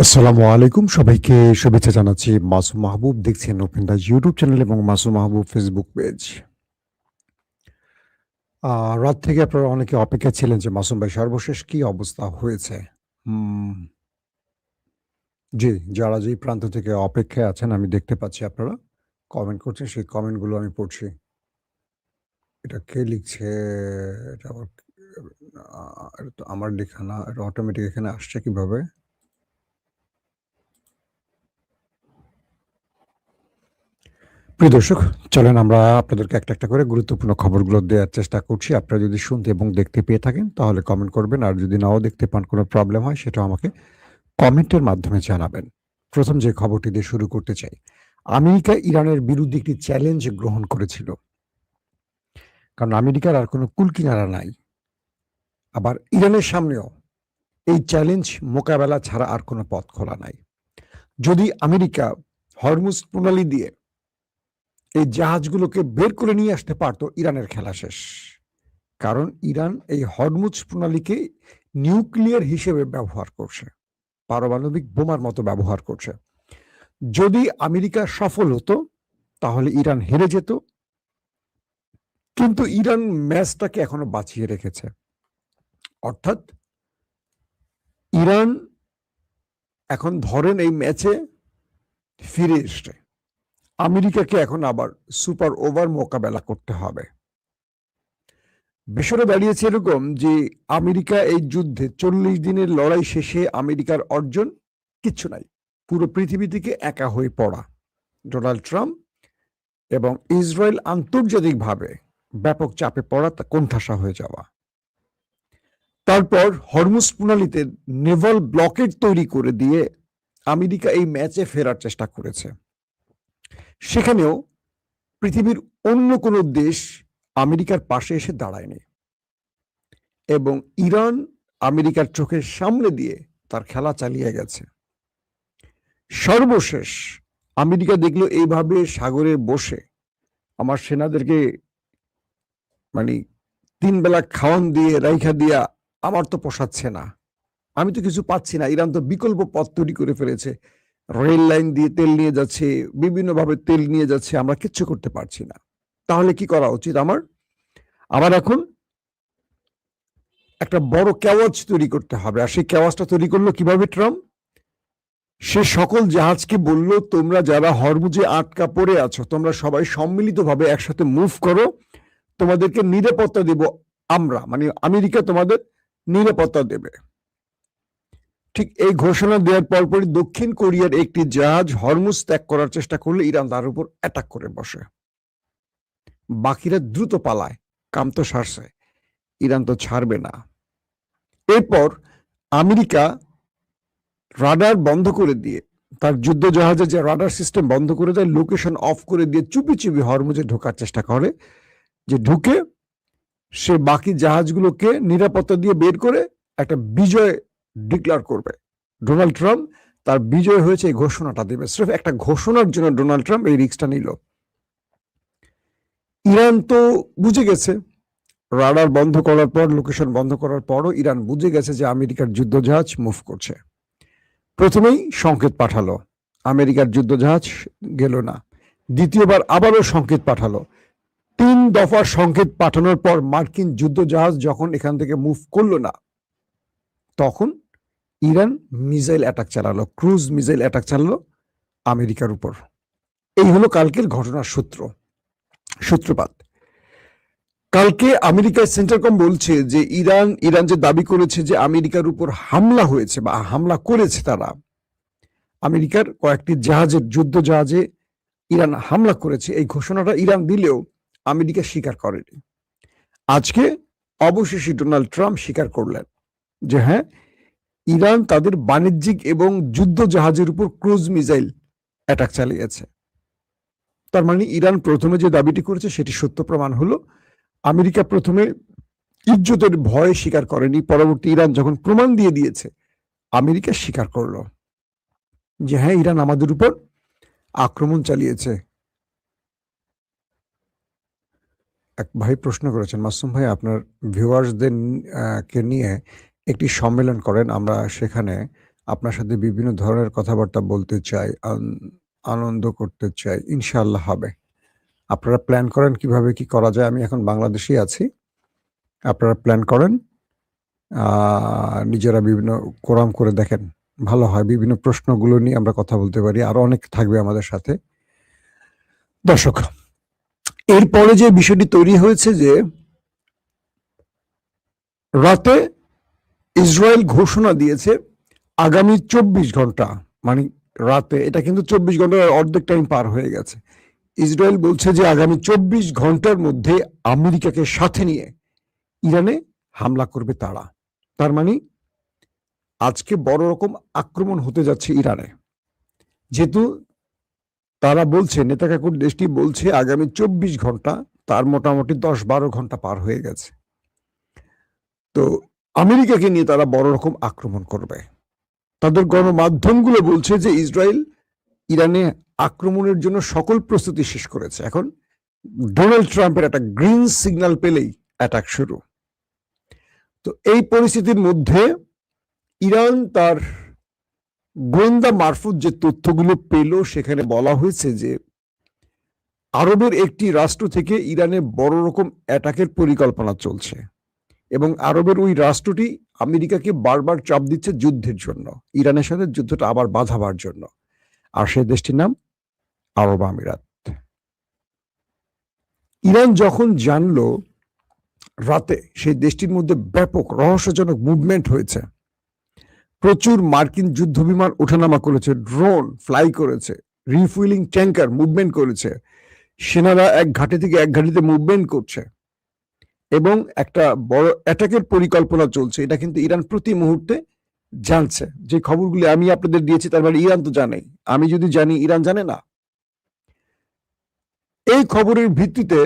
আসসালামু আলাইকুম, সবাইকে শুভেচ্ছা জানাচ্ছি। মাসুম মাহবুব দেখছেন ওপেন দ্য ইউটিউব চ্যানেল এবং মাসুম মাহবুব ফেসবুক পেজ। রাত থেকে আপনারা অনেকে অপেক্ষায় ছিলেন যে মাসুম ভাই সর্বশেষ কি অবস্থা হয়েছে? হুম, জি, যারা যেই প্রান্ত থেকে অপেক্ষায় আছেন আমি দেখতে পাচ্ছি আপনারা কমেন্ট করছেন, সেই কমেন্টগুলো আমি পড়ছি। এটা কে লিখছে? এটা আবার এটা তো আমার লেখা না, এটা অটোমেটিক এখানে আসছে কিভাবে? প্রিয় দর্শক, চলেন আমরা আপনাদেরকে একটা করে গুরুত্বপূর্ণ খবরগুলো দেওয়ার চেষ্টা করছি। আপনারা যদি শুনতে এবং দেখতে পেয়ে থাকেন তাহলে কমেন্ট করবেন। আর যদি নাও দেখতে পান, কোনো প্রবলেম হয় সেটাও আমাকে কমেন্টের মাধ্যমে জানাবেন। ১ম যে খবরটি দিয়ে শুরু করতে চাই। আমেরিকা ইরানের বিরুদ্ধে একটি চ্যালেঞ্জ গ্রহণ করেছিল। কারণ আমেরিকার আর কোনো কুলকিনারা নাই। আবার ইরানের সামনেও এই চ্যালেঞ্জ মোকাবেলা ছাড়া আর কোনো পথ খোলা নাই। যদি আমেরিকা হরমুজ প্রণালী দিয়ে এই জাহাজগুলোকে বের করে নিয়ে আসতে পারত, ইরানের খেলা শেষ। কারণ ইরান এই হরমুজ প্রণালীকে নিউক্লিয়ার হিসেবে ব্যবহার করছে, পারমাণবিক বোমার মতো ব্যবহার করছে। যদি আমেরিকা সফল হতো তাহলে ইরান হেরে যেত, কিন্তু ইরান ম্যাচটাকে এখনো বাঁচিয়ে রেখেছে। অর্থাৎ ইরান এখন ধরেন এই ম্যাচে ফিরে এসছে, আমেরিকাকে এখন আবার সুপার ওভার মোকাবেলা করতে হবে। বিষয়টা দাঁড়িয়েছে এরকম যে আমেরিকা এই যুদ্ধে ৪০ দিনের লড়াই শেষে আমেরিকার অর্জন কিচ্ছু নাই। পুরো পৃথিবী থেকে একা হয়ে পড়া। ডোনাল্ড ট্রাম্প এবং ইসরায়েল আন্তর্জাতিকভাবে ব্যাপক চাপে পড়া, তা কোণঠাসা হয়ে যাওয়া। তারপর হরমুজ প্রণালীতে নেভাল ব্লকেট তৈরি করে দিয়ে আমেরিকা এই ম্যাচে ফেরার চেষ্টা করেছে। সেখানেও পৃথিবীর অন্য কোনো দেশ আমেরিকার পাশে এসে দাঁড়ায়নি এবং ইরান আমেরিকার চোখের সামনে দিয়ে তার খেলা চালিয়ে গেছে। সর্বশেষ আমেরিকা দেখলো এইভাবে সাগরে বসে আমার সেনাদেরকে মানে ৩ বেলা খাওয়ান দিয়ে রাইখা দিয়া আমার তো পোষাচ্ছে না, আমি তো কিছু পাচ্ছি না। ইরান তো বিকল্প পথ তৈরি করে ফেলেছে, রেল লাইন দিয়ে তেল নিয়ে যাচ্ছে, বিভিন্নভাবে তেল নিয়ে যাচ্ছে, আমরা কিচ্ছু করতে পারছি না। তাহলে কি করা উচিত আমার? আমার এখন একটা বড় কেওয়াজ তৈরি করতে হবে। আর সেই কেওয়াজটা তৈরি করলো কিভাবে ট্রাম্প? সে সকল জাহাজকে বলল, তোমরা যারা হরমুজে আটকা পড়ে আছো তোমরা সবাই সম্মিলিতভাবে একসাথে মুভ করো, তোমাদেরকে নিরাপত্তা দেব আমরা, মানে আমেরিকা তোমাদের নিরাপত্তা দেবে। ঠিক এই ঘোষণা দেওয়ার পরপরই দক্ষিণ কোরিয়ার একটি জাহাজ হরমুজ ত্যাগ করার চেষ্টা করলে ইরান তার উপর অ্যাটাক করে বসে। বাকিরা দ্রুত পালায়, কাম তো সারছে, ইরান তো ছাড়বে না। এরপর আমেরিকা রাডার বন্ধ করে দিয়ে, তার যুদ্ধ জাহাজের যে রাডার সিস্টেম বন্ধ করে দেয়, লোকেশন অফ করে দিয়ে চুপি চুপি হরমুজে ঢোকার চেষ্টা করে, যে ঢুকে সে বাকি জাহাজগুলোকে নিরাপত্তা দিয়ে বের করে একটা বিজয় ডিক্লেয়ার করবে। ডোনাল্ড ট্রাম্প তার বিজয় হয়েছে এই ঘোষণাটা দেবে। সির্ফ একটা ঘোষণার জন্য ডোনাল্ড ট্রাম্প এই রিস্কটা নিল। ইরান তো বুঝে গেছে, রাডার বন্ধ করার পর, লোকেশন বন্ধ করার পরও ইরান বুঝে গেছে যে আমেরিকার যুদ্ধজাহাজ মুভ করছে। প্রথমেই সংকেত পাঠালো, আমেরিকার যুদ্ধজাহাজ গেল না। দ্বিতীয়বার আবারও সংকেত পাঠালো। ৩ দফার সংকেত পাঠানোর পর মার্কিন যুদ্ধজাহাজ যখন এখান থেকে মুভ করলো না, তখন ইরান মিসাইল অ্যাটাক চালালো, ক্রুজ মিসাইল অ্যাটাক চালালো আমেরিকার উপর। এই হলো কালকের ঘটনার সূত্রপাত। কালকে আমেরিকার সেন্টারকম বলছে যে ইরান যে দাবি করেছে যে আমেরিকার উপর হামলা হয়েছে বা হামলা করেছে, তারা আমেরিকার কয়েকটি জাহাজের, যুদ্ধ জাহাজে ইরান হামলা করেছে, এই ঘোষণাটা ইরান দিলেও আমেরিকা স্বীকার করেনি। আজকে অবশেষে ডোনাল্ড ট্রাম্প স্বীকার করলেন যে হ্যাঁ, ইরান তাদের বাণিজ্যিক এবং যুদ্ধ জাহাজের উপর ক্রুজ মিসাইল অ্যাটাক চালিয়েছে। তার মানে ইরান প্রথমে যে দাবিটি করেছে সেটি সত্য প্রমাণ হলো। আমেরিকা প্রথমে ইজ্জতের ভয়ে স্বীকার করেনি, পরবর্তী ইরান যখন প্রমাণ দিয়ে দিয়েছে, আমেরিকা স্বীকার করলো যে হ্যাঁ, ইরান আমাদের উপর আক্রমণ চালিয়েছে। এক ভাই প্রশ্ন করেছেন, মাসুম ভাই আপনার ভিউয়ার্সদের কে নিয়ে একটি সম্মেলন করেন, আমরা সেখানে আপনার সাথে বিভিন্ন ধরনের কথাবার্তা বলতে চাই, আনন্দ করতে চাই। ইনশাআল্লাহ হবে। আপনারা প্ল্যান করেন কিভাবে কি করা যায়। আমি এখন বাংলাদেশেই আছি। আপনারা প্ল্যান করেন। নিজেরা বিভিন্ন কোরাম করে দেখেন। ভালো হয়। বিভিন্ন প্রশ্নগুলো নিয়ে আমরা কথা বলতে পারি। আরো অনেক থাকবে আমাদের সাথে। দর্শক, এরপরে যে বিষয়টি তৈরি হয়েছে যে রাতে ইসরায়েল ঘোষণা দিয়েছে আগামী 24 ঘন্টা, মানে রাতে, এটা কিন্তু 24 ঘন্টার অর্ধেক টাইম পার হয়ে গেছে। ইসরায়েল বলছে যে আগামী 24 ঘন্টার মধ্যে আমেরিকাকে সাথে নিয়ে ইরানে হামলা করবে তারা। তার মানে আজকে বড় রকম আক্রমণ হতে যাচ্ছে ইরানে। যেহেতু তারা বলছে, নেতাকাকুর দেশটি বলছে আগামী 24 ঘন্টা, তার মোটামুটি 10-12 ঘন্টা পার হয়ে গেছে। তো আমেরিকাকে নিয়ে তারা বড় রকম আক্রমণ করবে। তাদের গণমাধ্যমগুলো বলছে যে ইসরায়েল ইরানে আক্রমণের জন্য সকল প্রস্তুতি শেষ করেছে। এখন ডোনাল্ড ট্রাম্পের একটা গ্রিন সিগন্যাল পেলেই অ্যাটাক শুরু। তো এই পরিস্থিতির মধ্যে ইরান তার গোয়েন্দা মারফত যে তথ্যগুলো পেল, সেখানে বলা হয়েছে যে আরবের একটি রাষ্ট্র থেকে ইরানে বড় রকম অ্যাটাকের পরিকল্পনা চলছে এবং আরবের ওই রাষ্ট্রটি আমেরিকাকে বারবার চাপ দিচ্ছে যুদ্ধের জন্য, ইরানের সাথে যুদ্ধটা আবার বাঁধাবার জন্য। আর সেই দেশটির নাম আরব আমিরাত। ইরান যখন জানলো রাতে সেই দেশটির মধ্যে ব্যাপক রহস্যজনক মুভমেন্ট হয়েছে, প্রচুর মার্কিন যুদ্ধ বিমান ওঠানামা করেছে, ড্রোন ফ্লাই করেছে, রিফুয়েলিং ট্যাঙ্কার মুভমেন্ট করেছে, সেনারা এক ঘাঁটি থেকে এক ঘাঁটিতে মুভমেন্ট করছে এবং একটা বড় অ্যাটাকের পরিকল্পনা চলছে, এটা কিন্তু ইরান প্রতি মুহূর্তে জানছে। যে খবরগুলি আমি আপনাদের দিয়েছি, তার মানে ইরান তো জানে। আমি যদি জানি, ইরান জানে না? এই খবরের ভিত্তিতে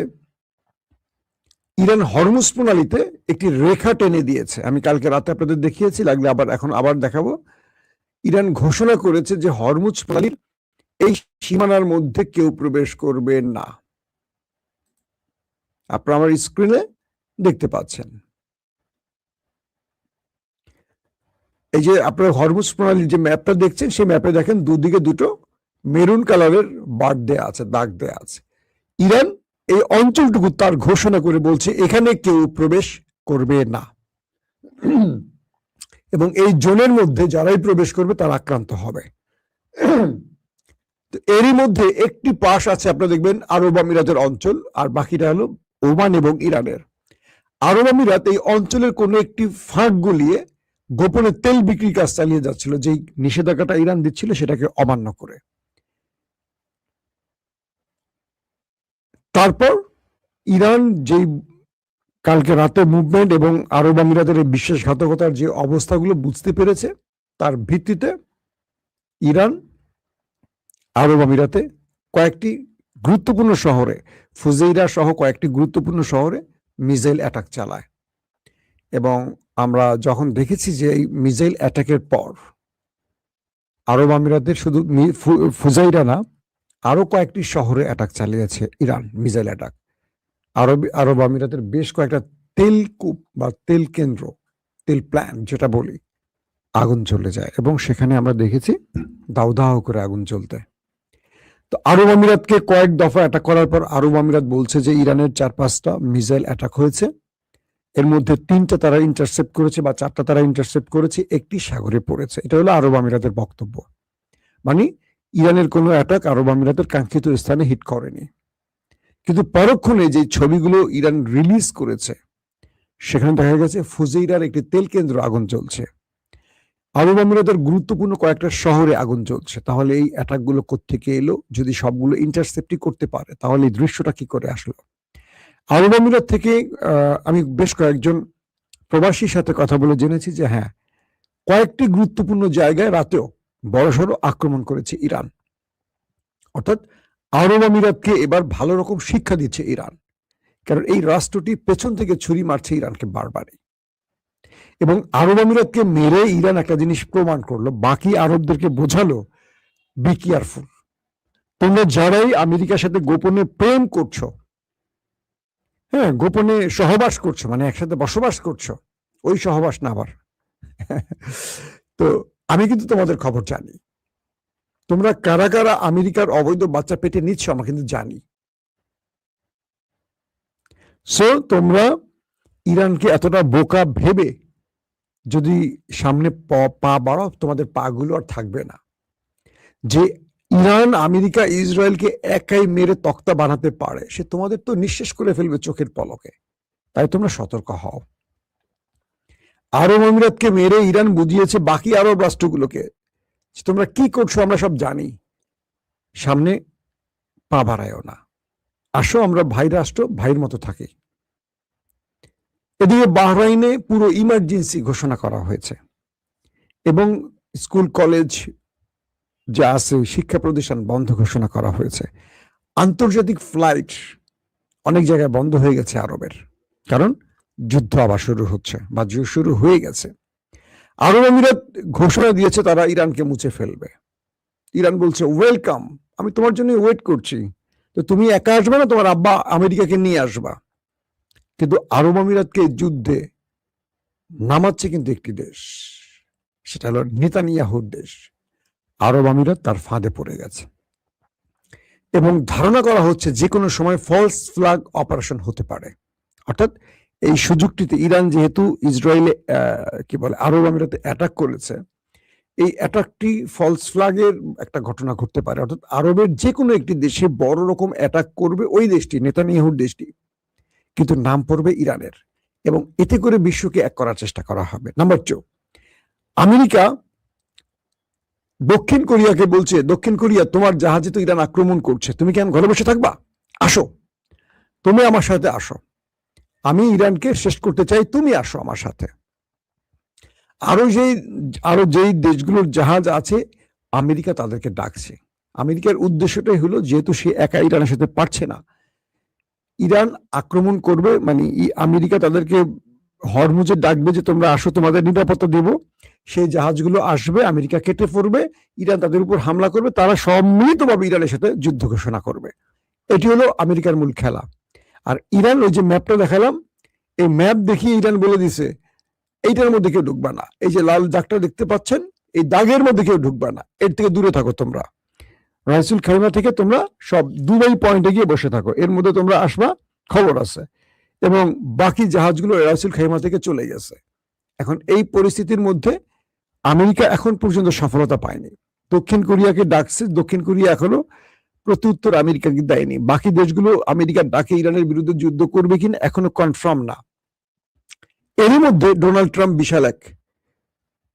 ইরান হরমুজ প্রণালীতে একটি রেখা টেনে দিয়েছে। আমি কালকে রাতে আপনাদের দেখিয়েছি, লাগলে এখন আবার দেখাবো। ইরান ঘোষণা করেছে যে হরমুজ প্রণালীর এই সীমানার মধ্যে কেউ প্রবেশ করবে না। আপনারা আমার স্ক্রিনে দেখতে পাচ্ছেন। এই যে আপনারা হরমুজ প্রণালীর যে ম্যাপটা দেখছেন, সেই ম্যাপে দেখেন দুদিকে দুটো মেরুন কালারের বার দেয়া আছে, দাগ দেয়া আছে। ইরান এই অঞ্চলটুকু তার ঘোষণা করে বলছে এখানে কেউ প্রবেশ করবে না এবং এই জোনের মধ্যে যারাই প্রবেশ করবে তারা আক্রান্ত হবে। এরই মধ্যে একটি পাশ আছে, আপনারা দেখবেন, আরব আমিরাতের অঞ্চল, আর বাকিটা হলো ওমান এবং ইরানের। আরব আমিরাত এই অঞ্চলের কোনো একটি ফাঁক গলিয়ে গোপনে তেল বিক্রির কাজ চালিয়ে যাচ্ছিল, যেই নিষেধাজ্ঞাটা ইরান দিচ্ছিল সেটাকে অমান্য করে। তারপর ইরান যেই কালকে রাতে মুভমেন্ট এবং আরব আমিরাতের বিশ্বাসঘাতকতার যে অবস্থাগুলো বুঝতে পেরেছে, তার ভিত্তিতে ইরান আরব আমিরাতে কয়েকটি গুরুত্বপূর্ণ শহরে, ফুজেইরা সহ কয়েকটি গুরুত্বপূর্ণ শহরে মিসাইল অ্যাটাক চালায়। এবং আমরা যখন দেখেছি যে এই মিসাইল অ্যাটাকের পর আরব আমিরাতের শুধু ফুজাইরা না, আরো কয়েকটি শহরে অ্যাটাক চালিয়েছে ইরান, মিসাইল অ্যাটাক। আরব আমিরাতের বেশ কয়েকটা তেল কূপ বা তেল কেন্দ্র, তেল প্ল্যান্ট যেটা বলি, আগুন জ্বলে যায় এবং সেখানে আমরা দেখেছি দাউ দাউ করে আগুন জ্বলতে। তো আরব আমিরাতকে কয়েক দফা অ্যাটাক করার পর আরব আমিরাত বলছে যে ইরানের 4-5টা মিসাইল অ্যাটাক হয়েছে, এর মধ্যে 3টা তারা ইন্টারসেপ্ট করেছে বা 4টা তারা ইন্টারসেপ্ট করেছে, একটি সাগরে পড়েছে। এটা হলো আরব আমিরাতের বক্তব্য। মানে ইরানের কোনো অ্যাটাক আরব আমিরাতের কাঙ্ক্ষিত স্থানে হিট করেনি। কিন্তু পরক্ষণে যে ছবিগুলো ইরান রিলিজ করেছে, সেখানে দেখা গেছে ফুজেইরার একটি তেল কেন্দ্র আগুন জ্বলছে, আরব আমিরাতের গুরুত্বপূর্ণ কয়েকটা শহরে আগুন জ্বলছে। তাহলে এই অ্যাটাকগুলো কোত্থেকে এলো? যদি সবগুলো ইন্টারসেপ্টই করতে পারে, তাহলে এই দৃশ্যটা কি করে আসলো? আরব আমিরাত থেকে আমি বেশ কয়েকজন প্রবাসীর সাথে কথা বলে জেনেছি যে হ্যাঁ, কয়েকটি গুরুত্বপূর্ণ জায়গায় রাতেও বড়সড় আক্রমণ করেছে ইরান। অর্থাৎ আরব আমিরাতকে এবার ভালো রকম শিক্ষা দিচ্ছে ইরান, কারণ এই রাষ্ট্রটি পেছন থেকে ছুরি মারছে ইরানকে বারবারই। এবং আরব আমিরাতকে মেরে ইরান একটা জিনিস প্রমাণ করলো, বাকি আরবদেরকে বোঝালো, বি কেয়ারফুল, তোমরা যারাই আমেরিকার সাথে গোপনে প্রেম করছো, হ্যাঁ, গোপনে সহবাস করছো, মানে একসাথে বসবাস করছো, ওই সহবাস না আবার তো আমি কিন্তু তোমাদের খবর জানি, তোমরা কারা কারা আমেরিকার অবৈধ বাচ্চা পেটে নিচ্ছ আমরা কিন্তু জানি। সো তোমরা ইরানকে এতটা বোকা ভেবে যদি সামনে পা বাড়াও, তোমাদের পা গুলো আর থাকবে না। যে ইরান আমেরিকা ইসরায়েলকে একাই মেরে তক্তা বানাতে পারে, সে তোমাদের তো নিঃশেষ করে ফেলবে চোখের পলকে। তাই তোমরা সতর্ক হও। আরব আমিরাতকে মেরে ইরান বুঝিয়েছে বাকি আরব রাষ্ট্রগুলোকে তোমরা কি করছো আমরা সব জানি, সামনে পা বাড়ায়ও না, আসো আমরা ভাই রাষ্ট্র, ভাইয়ের মতো থাকি। এদিকে বাহরাইনে পুরো ইমার্জেন্সি ঘোষণা করা হয়েছে এবং স্কুল কলেজ যা আছে শিক্ষা প্রতিষ্ঠান বন্ধ ঘোষণা করা হয়েছে। আন্তর্জাতিক ফ্লাইট অনেক জায়গায় বন্ধ হয়ে গেছে আরবের, কারণ যুদ্ধ আবার শুরু হচ্ছে বা শুরু হয়ে গেছে। আরব আমিরাত ঘোষণা দিয়েছে তারা ইরানকে মুছে ফেলবে। ইরান বলছে ওয়েলকাম, আমি তোমার জন্য ওয়েট করছি, তো তুমি একা আসবে না, তোমার আব্বা আমেরিকাকে নিয়ে আসবা। কিন্তু আরব আমিরাতকে যুদ্ধে নামাচ্ছে কিন্তু একটি দেশ, সেটা হলো নেতানিয়াহুর দেশ। আরব আমিরাত তার ফাঁদে পড়ে গেছে এবং ধারণা করা হচ্ছে যে কোনো সময় ফলস ফ্ল্যাগ অপারেশন হতে পারে। অর্থাৎ এই সুযোগটিতে ইরান যেহেতু ইসরায়েলে কি বলে আরব আমিরাতে অ্যাটাক করেছে, এই অ্যাটাকটি ফলস ফ্ল্যাগের একটা ঘটনা ঘটতে পারে। অর্থাৎ আরবের যে কোনো একটি দেশে বড় রকম অ্যাটাক করবে ওই দেশটি, নেতানিয়াহুর দেশটি, কিন্তু নাম পড়বে ইরানের, এবং এতে করে বিশ্বকে এক করার চেষ্টা করা হবে। নাম্বার 2, আমেরিকা দক্ষিণ কোরিয়াকে বলছে, দক্ষিণ কোরিয়া তোমার জাহাজে তো ইরান আক্রমণ করছে, তুমি কেন ঘরে বসে থাকবা, আসো, তুমি আমার সাথে আসো, আমি ইরানকে শেষ করতে চাই, তুমি আসো আমার সাথে। আরো যেই দেশগুলোর জাহাজ আছে আমেরিকা তাদেরকে ডাকছে। আমেরিকার উদ্দেশ্যটাই হলো যেহেতু সে একা ইরানের সাথে পারছে না, ইরান আক্রমণ করবে, মানে আমেরিকা তাদেরকে হরমুজে ডাকবে যে তোমরা আসো, তোমাদের নিরাপত্তা দেব। সেই জাহাজগুলো আসবে, আমেরিকা কেটে পড়বে, ইরান তাদের উপর হামলা করবে, তারা সম্মিলিতভাবে ইরানের সাথে যুদ্ধ ঘোষণা করবে। এটি হলো আমেরিকার মূল খেলা। আর ইরান ওই যে ম্যাপটা দেখালাম, এই ম্যাপ দেখিয়ে ইরান বলে দিছে এইটার মধ্যে কেউ ঢুকবা না, এই যে লাল দাগটা দেখতে পাচ্ছেন এই দাগের মধ্যে কেউ ঢুকবা না, এর থেকে দূরে থাকো তোমরা। রাইসুল খাইমা থেকে তোমরা সব দুবাই পয়েন্টে গিয়ে বসে থাকো, এর মধ্যে তোমরা আসবা, খবর আছে। এবং বাকি জাহাজগুলো রাইসুল খাইমা থেকে চলে গেছে। এখন এই পরিস্থিতির মধ্যে আমেরিকা এখন পর্যন্ত সফলতা পায়নি। দক্ষিণ কোরিয়াকে ডাকছে, দক্ষিণ কোরিয়া এখনো প্রত্যুত্তর আমেরিকাকে দেয়নি। বাকি দেশগুলো আমেরিকার ডাকে ইরানের বিরুদ্ধে যুদ্ধ করবে কিনা এখনো কনফার্ম না। এরই মধ্যে ডোনাল্ড ট্রাম্প বিশাল এক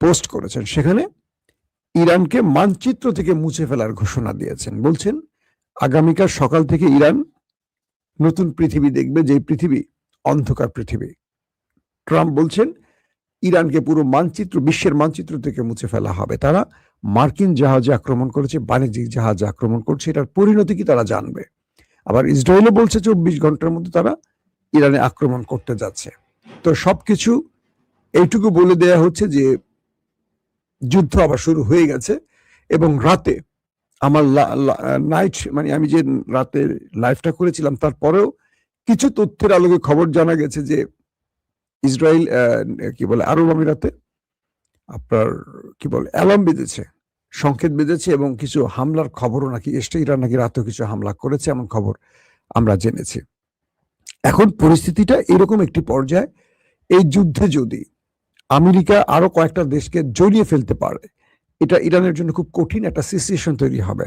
পোস্ট করেছেন, সেখানে ইরানকে মানচিত্র থেকে মুছে ফেলার ঘোষণা দিয়েছেন। বলছেন আগামীকাল সকাল থেকে ইরান নতুন পৃথিবী দেখবে, যে পৃথিবী অন্ধকার পৃথিবী। ট্রাম্প বলছেন ইরানকে পুরো মানচিত্র, বিশ্বের মানচিত্র থেকে মুছে ফেলা হবে। তারা মার্কিন জাহাজে আক্রমণ করেছে, বাণিজ্যিক জাহাজে আক্রমণ করছে, এটার পরিণতি কি তারা জানবে। আবার ইসরায়েলও বলছে 24 ঘন্টার মধ্যে তারা ইরানে আক্রমণ করতে যাচ্ছে। তো সবকিছু এইটুকু বলে দেয়া হচ্ছে যে যুদ্ধ আবার শুরু হয়ে গেছে। এবং রাতে আমার নাইট, মানে আমি যে রাতে লাইভটা করেছিলাম তারপরেও কিছু তথ্যের আলোকে খবর জানা গেছে যে ইসরায়েল কি বলে আরব আমিরাতে আপনার কি বলে অ্যালার্ম বেজেছে, সংকেত বেজেছে, এবং কিছু হামলার খবরও নাকি এসছে। ইরান নাকি রাতেও কিছু হামলা করেছে এমন খবর আমরা জেনেছি। এখন পরিস্থিতিটা এরকম একটি পর্যায়ে, এই যুদ্ধে যদি আমেরিকা আরো কয়েকটা দেশকে জড়িয়ে ফেলতে পারে, এটা ইরানের জন্য খুব কঠিন একটা সিচুয়েশন তৈরি হবে।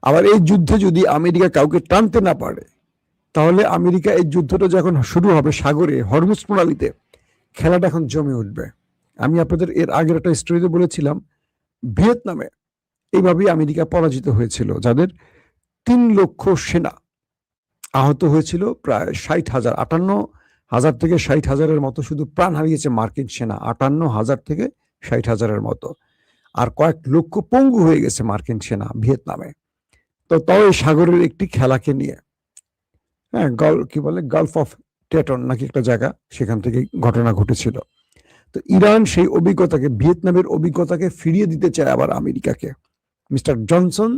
আবার এই যুদ্ধে যদি আমেরিকা কাউকে টানতে না পারে, তাহলে আমেরিকা এই যুদ্ধটা যখন শুরু হবে সাগরে হরমুজ প্রণালীতে, খেলাটা এখন জমে উঠবে। আমি আপনাদের এর আগের একটা স্টোরিতে বলেছিলাম ভিয়েতনামে এইভাবেই আমেরিকা পরাজিত হয়েছিল, যাদের 3 লক্ষ সেনা আহত হয়েছিল, প্রায় 60,000, 58,000 থেকে 60,000-এর মতো শুধু প্রাণ হারিয়েছে মার্কিন সেনা, 58,000 থেকে 60,000-এর মতো, আর কয়েক লক্ষ পঙ্গু হয়ে গেছে মার্কিন সেনা ভিয়েতনামে। তো তাও এই সাগরের একটি খেলাকে নিয়ে, হ্যাঁ, কি বলে গালফ অফ টেটন নাকি একটা জায়গা, সেখান থেকে ঘটনা ঘটেছিল। তো ইরান সেই অভিজ্ঞতাকে, ভিয়েতনামের অভিজ্ঞতাকে ফিরিয়ে দিতে চায় আবার আমেরিকাকে। মিস্টার জনসন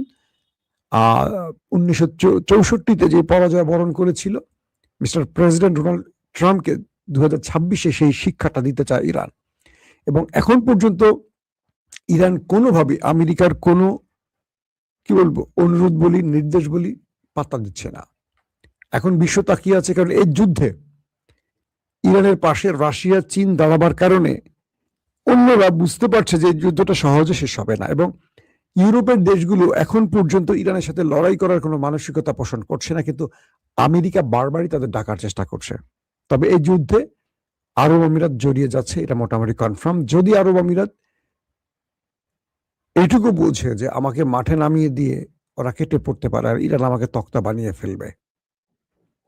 1964-তে যে পরাজয় বরণ করেছিল, মিস্টার প্রেসিডেন্ট ডোনাল্ড ট্রাম্পকে 2026-এ সেই শিক্ষাটা দিতে চায় ইরান। এবং এখন পর্যন্ত ইরান কোনোভাবে আমেরিকার কোনো কি বলবো অনুরোধ বলি নির্দেশ বলি পাত্তা দিচ্ছে না। এখন বিশ্ব তাকিয়ে আছে, কারণ এই যুদ্ধে ইরানের পাশে রাশিয়া চীন দাঁড়াবার কারণে অন্যরা বুঝতে পারছে যে এই যুদ্ধটা সহজে শেষ হবে না, এবং ইউরোপের দেশগুলো এখন পর্যন্ত ইরানের সাথে লড়াই করার কোনো মানসিকতা পোষণ করছে না, কিন্তু আমেরিকা বারবারই তাদের ডাকার চেষ্টা করছে। তবে এই যুদ্ধে আরব আমিরাত জড়িয়ে যাচ্ছে, এটা মোটামুটি কনফার্ম। যদি আরব আমিরাত এইটুকু বুঝে যে আমাকে মাঠে নামিয়ে দিয়ে ওরা কেটে পড়তে পারে আর ইরান আমাকে তক্তা বানিয়ে ফেলবে,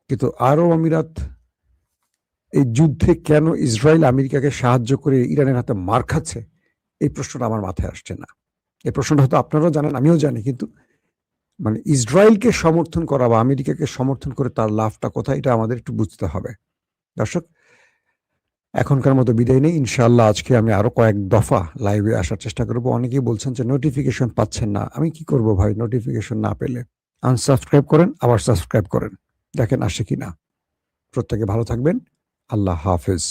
কিন্তু আরব আমিরাত এই যুদ্ধে কেন ইসরায়েল আমেরিকাকে সাহায্য করে ইরানের হাতে মার খাচ্ছে, এই প্রশ্নটা আমার মাথায় আসছে না। এই প্রশ্নটা হয়তো আপনারাও জানেন, আমিও জানি, কিন্তু মানে ইসরায়েলকে সমর্থন করা বা আমেরিকাকে সমর্থন করে তার লাভটা কোথায়, এটা আমাদের একটু বুঝতে হবে। দর্শক, এখনকার মতো বিদায় নেই। ইনশাআল্লাহ আজকে আমি আরো কয়েক দফা লাইভে আসার চেষ্টা করব। অনেকেই বলছেন যে নোটিফিকেশন পাচ্ছেন না। আমি কি করব ভাই, নোটিফিকেশন না পেলে? আনসাবস্ক্রাইব করেন, আবার সাবস্ক্রাইব করেন, দেখেন আসে কিনা। প্রত্যেকে ভালো থাকবেন। আল্লাহ হাফেজ।